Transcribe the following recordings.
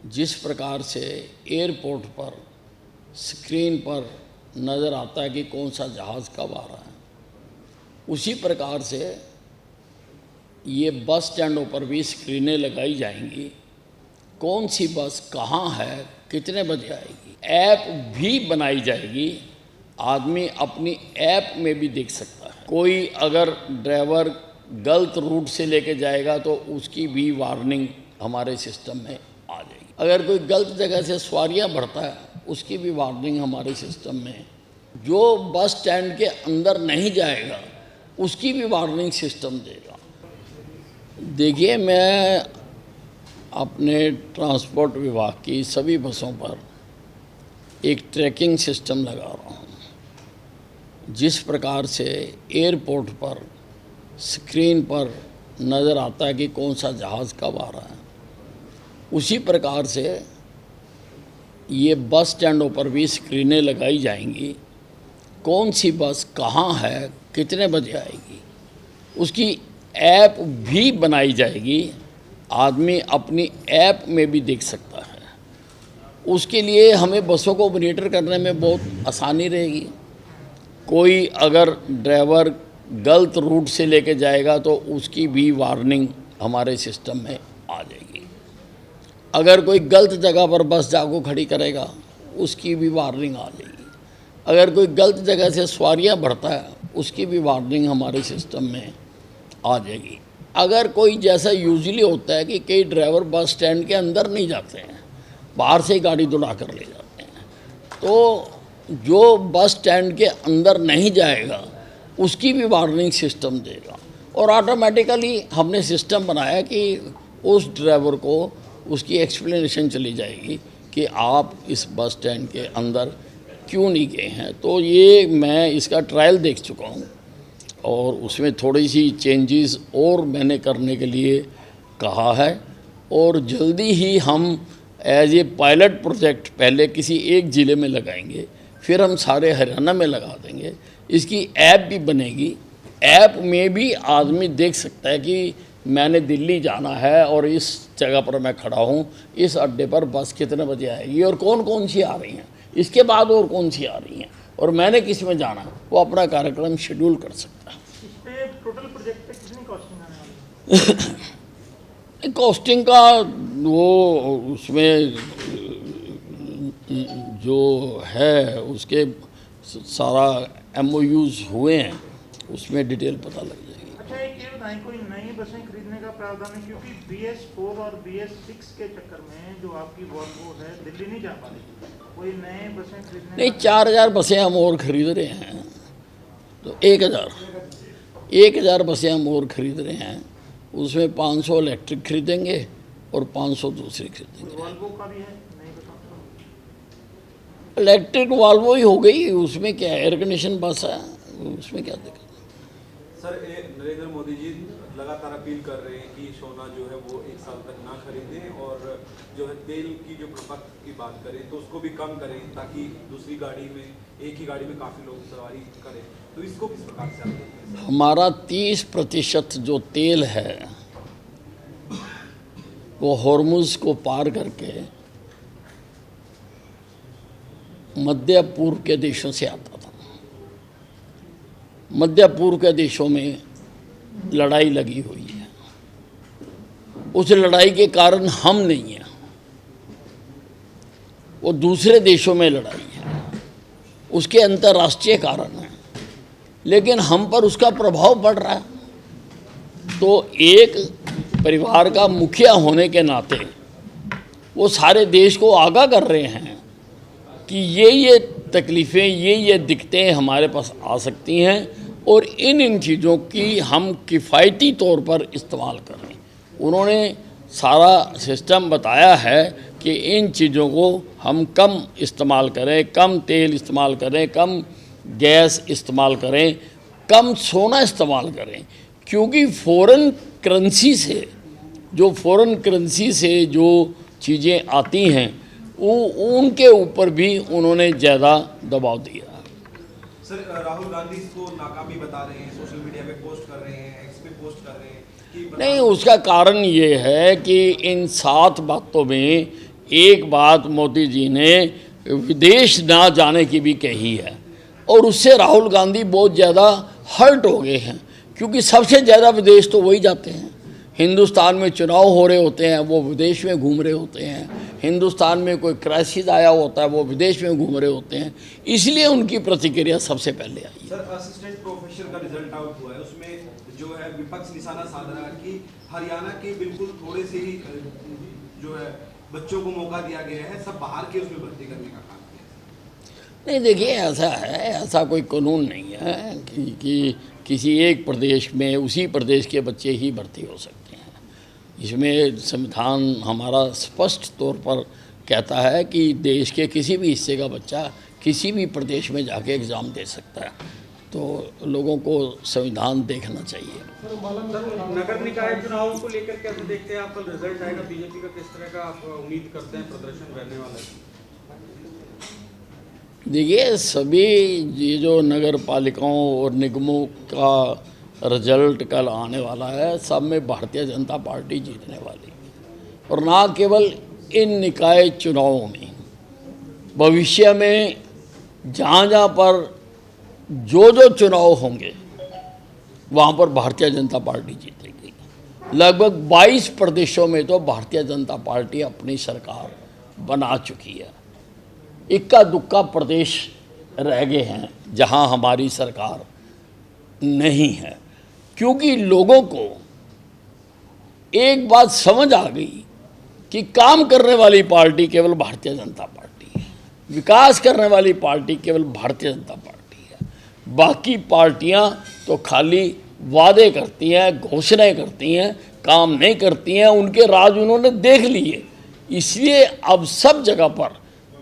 जिस प्रकार से एयरपोर्ट पर स्क्रीन पर नज़र आता है कि कौन सा जहाज़ कब आ रहा है, उसी प्रकार से ये बस स्टैंडों पर भी स्क्रीनें लगाई जाएंगी। कौन सी बस कहाँ है, कितने बजे आएगी। ऐप भी बनाई जाएगी, आदमी अपनी ऐप में भी देख सकता है। कोई अगर ड्राइवर गलत रूट से लेके जाएगा तो उसकी भी वार्निंग हमारे सिस्टम में आ जाएगी। अगर कोई गलत जगह से सवारियां बढ़ता है उसकी भी वार्निंग हमारे सिस्टम में है। जो बस स्टैंड के अंदर नहीं जाएगा उसकी भी वार्निंग सिस्टम देगा। देखिए, मैं अपने ट्रांसपोर्ट विभाग की सभी बसों पर एक ट्रैकिंग सिस्टम लगा रहा हूँ। जिस प्रकार से एयरपोर्ट पर स्क्रीन पर नज़र आता है कि कौन सा जहाज़ कब आ रहा है, उसी प्रकार से ये बस स्टैंडों पर भी स्क्रीनें लगाई जाएंगी। कौन सी बस कहाँ है, कितने बजे आएगी, उसकी ऐप भी बनाई जाएगी, आदमी अपनी ऐप में भी देख सकता है। उसके लिए हमें बसों को मॉनिटर करने में बहुत आसानी रहेगी। कोई अगर ड्राइवर गलत रूट से लेके जाएगा तो उसकी भी वार्निंग हमारे सिस्टम में आ जाएगी। अगर कोई गलत जगह पर बस जाको खड़ी करेगा उसकी भी वार्निंग आ जाएगी। अगर कोई गलत जगह से सवारियां बढ़ता है उसकी भी वार्निंग हमारे सिस्टम में आ जाएगी। अगर कोई जैसा यूजुअली होता है कि कई ड्राइवर बस स्टैंड के अंदर नहीं जाते हैं, बाहर से ही गाड़ी दौड़ा कर ले जाते हैं, तो जो बस स्टैंड के अंदर नहीं जाएगा उसकी भी वार्निंग सिस्टम देगा। और ऑटोमेटिकली हमने सिस्टम बनाया कि उस ड्राइवर को उसकी एक्सप्लेनेशन चली जाएगी कि आप इस बस स्टैंड के अंदर क्यों नहीं गए हैं। तो ये मैं इसका ट्रायल देख चुका हूँ और उसमें थोड़ी सी चेंजेस और मैंने करने के लिए कहा है। और जल्दी ही हम एज ए पायलट प्रोजेक्ट पहले किसी एक ज़िले में लगाएंगे, फिर हम सारे हरियाणा में लगा देंगे। इसकी ऐप भी बनेगी, ऐप में भी आदमी देख सकता है कि मैंने दिल्ली जाना है और इस जगह पर मैं खड़ा हूँ, इस अड्डे पर बस कितने बजे आएगी और कौन कौन सी आ रही हैं, इसके बाद और कौन सी आ रही हैं, और मैंने किस में जाना है, वो अपना कार्यक्रम शेड्यूल कर सकता है। इस पे टोटल प्रोजेक्ट पे कितनी कॉस्टिंग आने वाली है? कॉस्टिंग का वो उसमें जो है उसके सारा MOUs हुए हैं, उसमें डिटेल पता लग जाएगी। अच्छा, एक ये बताएं, कोई नई बसें खरीदने का प्रावधान है? क्योंकि BS4 और BS6 के चक्कर में जो आपकी वॉल्वो है दिल्ली नहीं जा पा रही। कोई नए बसें खरीदने नहीं, 4000 बसें हम और ख़रीद रहे हैं, तो 1000 बसें हम और ख़रीद रहे हैं। उसमें 500 इलेक्ट्रिक खरीदेंगे और 500 दूसरी खरीदेंगे। वॉल्वो का भी है नई बसों? इलेक्ट्रिक वॉल्वो ही हो गई, उसमें क्या एयर कंडीशन बस है, उसमें क्या दिक्कत। सर, नरेंद्र मोदी जी लगातार अपील कर रहे हैं कि सोना जो है वो 1 साल तक ना खरीदें और जो है तेल की जो खपत की बात करें तो उसको भी कम करें, ताकि दूसरी गाड़ी में, एक ही गाड़ी में काफ़ी लोग सवारी करें। तो इसको किस प्रकार से आप देखते हैं? हमारा 30% जो तेल है वो हॉर्मुज को पार करके मध्य पूर्व के देशों से आता था। मध्य पूर्व के देशों में लड़ाई लगी हुई है, उस लड़ाई के कारण हम नहीं हैं, वो दूसरे देशों में लड़ाई है, उसके अंतर्राष्ट्रीय कारण है, लेकिन हम पर उसका प्रभाव पड़ रहा है। तो एक परिवार का मुखिया होने के नाते वो सारे देश को आगाह कर रहे हैं कि ये तकलीफ़ें, ये दिक्कतें हमारे पास आ सकती हैं और इन चीज़ों की हम किफ़ायती तौर पर इस्तेमाल करें। उन्होंने सारा सिस्टम बताया है कि इन चीज़ों को हम कम इस्तेमाल करें, कम तेल इस्तेमाल करें, कम गैस इस्तेमाल करें, कम सोना इस्तेमाल करें, क्योंकि फ़ॉरेन करेंसी से जो चीज़ें आती हैं वो उनके ऊपर भी उन्होंने ज़्यादा दबाव दिया। सर, राहुल गांधी इसको नाकामी बता रहे हैं, सोशल मीडिया पे पोस्ट कर रहे हैं, एक्स पे पोस्ट कर रहे हैं कि नहीं, उसका कारण ये है कि इन 7 बातों में एक बात मोदी जी ने विदेश ना जाने की भी कही है, और उससे राहुल गांधी बहुत ज़्यादा हर्ट हो गए हैं, क्योंकि सबसे ज़्यादा विदेश तो वही जाते हैं। हिंदुस्तान में चुनाव हो रहे होते हैं, वो विदेश में घूम रहे होते हैं। हिंदुस्तान में कोई क्राइसिस आया होता है, वो विदेश में घूम रहे होते हैं। इसलिए उनकी प्रतिक्रिया सबसे पहले आई है। सर, असिस्टेंट प्रोफेसर का रिजल्ट आउट हुआ है, उसमें जो है विपक्ष निशाना साध रहा है कि हरियाणा के बिल्कुल थोड़े से ही जो है बच्चों को मौका दिया गया है, सब बाहर के उसमें भर्ती करने का काम किया। नहीं, देखिए ऐसा है, ऐसा कोई कानून नहीं है कि किसी एक प्रदेश में उसी प्रदेश के बच्चे ही भर्ती हो सकते हैं। इसमें संविधान हमारा स्पष्ट तौर पर कहता है कि देश के किसी भी हिस्से का बच्चा किसी भी प्रदेश में जाके एग्ज़ाम दे सकता है। तो लोगों को संविधान देखना चाहिए। नगर निकाय चुनाव को लेकर कैसे देखते हैं आप? कल रिजल्ट आएगा, बीजेपी का किस तरह का आप उम्मीद करते हैं प्रदर्शन रहने वाला है? देखिए, सभी ये जो नगर पालिकाओं और निगमों का रिजल्ट कल आने वाला है, सब में भारतीय जनता पार्टी जीतने वाली है। और ना केवल इन निकाय चुनावों में, भविष्य में जहाँ पर जो चुनाव होंगे वहाँ पर भारतीय जनता पार्टी जीतेगी। लगभग 22 प्रदेशों में तो भारतीय जनता पार्टी अपनी सरकार बना चुकी है। इक्का दुक्का प्रदेश रह गए हैं जहां हमारी सरकार नहीं है, क्योंकि लोगों को एक बात समझ आ गई कि काम करने वाली पार्टी केवल भारतीय जनता पार्टी है, विकास करने वाली पार्टी केवल भारतीय जनता पार्टी है। बाकी पार्टियां तो खाली वादे करती हैं, घोषणाएं करती हैं, काम नहीं करती हैं। उनके राज उन्होंने देख लिए। इसलिए अब सब जगह पर,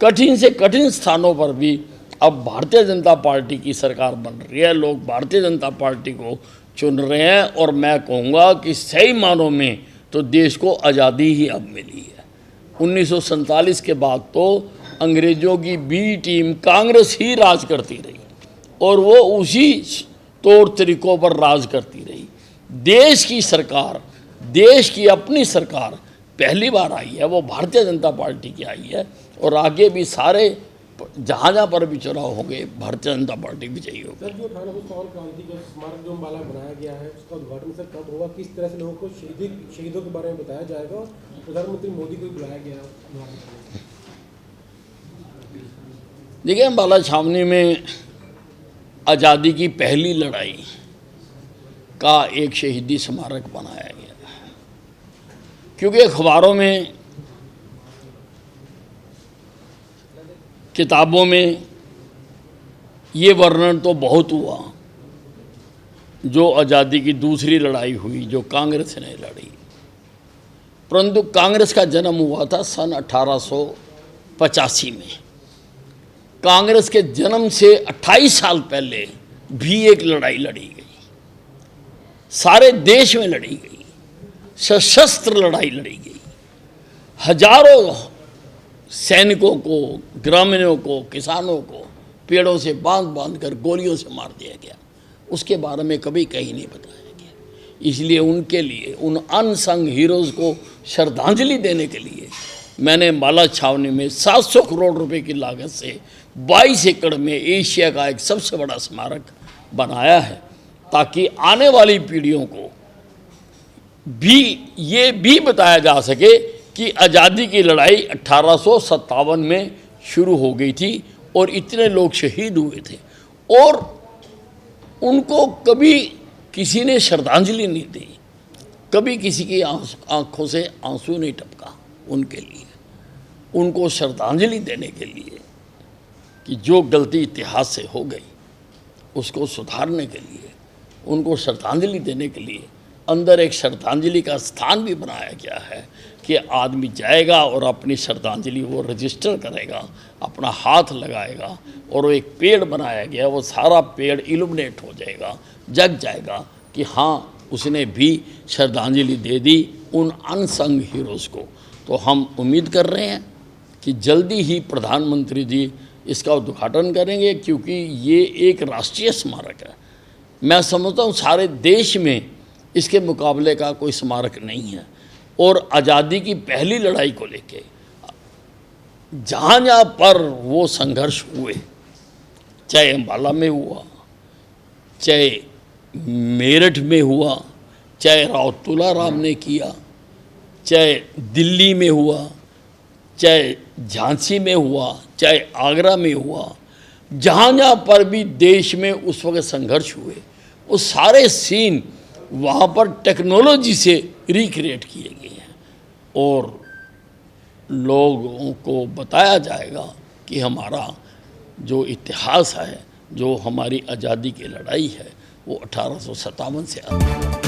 कठिन से कठिन स्थानों पर भी अब भारतीय जनता पार्टी की सरकार बन रही है। लोग भारतीय जनता पार्टी को चुन रहे हैं, और मैं कहूँगा कि सही मानों में तो देश को आज़ादी ही अब मिली है। 1947 के बाद तो अंग्रेज़ों की बी टीम कांग्रेस ही राज करती रही, और वो उसी तौर तरीक़ों पर राज करती रही। देश की सरकार, देश की अपनी सरकार पहली बार आई है, वो भारतीय जनता पार्टी की आई है। और आगे भी सारे जहाँ पर भी चुनाव होंगे भारतीय जनता पार्टी विजयी होगी। सर, जो 1857 क्रांति का स्मारक जो अम्बाला बनाया गया है, उसका उद्घाटन सर कब होगा? किस तरह से लोगों को शहीदों के बारे में बताया जाएगा? प्रधानमंत्री मोदी को बुलाया गया है। देखिए, अम्बाला छावनी में आज़ादी की पहली लड़ाई का एक शहीदी स्मारक बनाया गया, क्योंकि अखबारों में, किताबों में ये वर्णन तो बहुत हुआ जो आज़ादी की दूसरी लड़ाई हुई, जो कांग्रेस ने लड़ी, परंतु कांग्रेस का जन्म हुआ था सन 1885 में। कांग्रेस के जन्म से 28 साल पहले भी एक लड़ाई लड़ी गई, सारे देश में लड़ी गई, सशस्त्र लड़ाई लड़ी गई। हजारों सैनिकों को, ग्रामीणों को, किसानों को पेड़ों से बांध कर गोलियों से मार दिया गया। उसके बारे में कभी कहीं नहीं बताया गया। इसलिए उनके लिए, उन अनसंग हीरोज़ को श्रद्धांजलि देने के लिए मैंने अम्बाला छावनी में 700 करोड़ रुपए की लागत से 22 एकड़ में एशिया का एक सबसे बड़ा स्मारक बनाया है, ताकि आने वाली पीढ़ियों को भी ये भी बताया जा सके कि आज़ादी की लड़ाई 1857 में शुरू हो गई थी और इतने लोग शहीद हुए थे, और उनको कभी किसी ने श्रद्धांजलि नहीं दी, कभी किसी की आंखों से आंसू नहीं टपका उनके लिए। उनको श्रद्धांजलि देने के लिए कि जो गलती इतिहास से हो गई उसको सुधारने के लिए, उनको श्रद्धांजलि देने के लिए अंदर एक श्रद्धांजलि का स्थान भी बनाया गया है कि आदमी जाएगा और अपनी श्रद्धांजलि वो रजिस्टर करेगा, अपना हाथ लगाएगा, और वो एक पेड़ बनाया गया, वो सारा पेड़ इल्यूमिनेट हो जाएगा, जग जाएगा कि हाँ, उसने भी श्रद्धांजलि दे दी उन अनसंग हीरोज़ को। तो हम उम्मीद कर रहे हैं कि जल्दी ही प्रधानमंत्री जी इसका उद्घाटन करेंगे, क्योंकि ये एक राष्ट्रीय स्मारक है। मैं समझता हूँ सारे देश में इसके मुकाबले का कोई स्मारक नहीं है। और आज़ादी की पहली लड़ाई को लेके जहाँ जहाँ पर वो संघर्ष हुए, चाहे अम्बाला में हुआ, चाहे मेरठ में हुआ, चाहे रावतुला राम ने किया, चाहे दिल्ली में हुआ, चाहे झांसी में हुआ, चाहे आगरा में हुआ, जहाँ जहाँ पर भी देश में उस वक्त संघर्ष हुए, वो सारे सीन वहाँ पर टेक्नोलॉजी से रिक्रिएट किए गए हैं और लोगों को बताया जाएगा कि हमारा जो इतिहास है, जो हमारी आज़ादी की लड़ाई है, वो 1857 से आता है।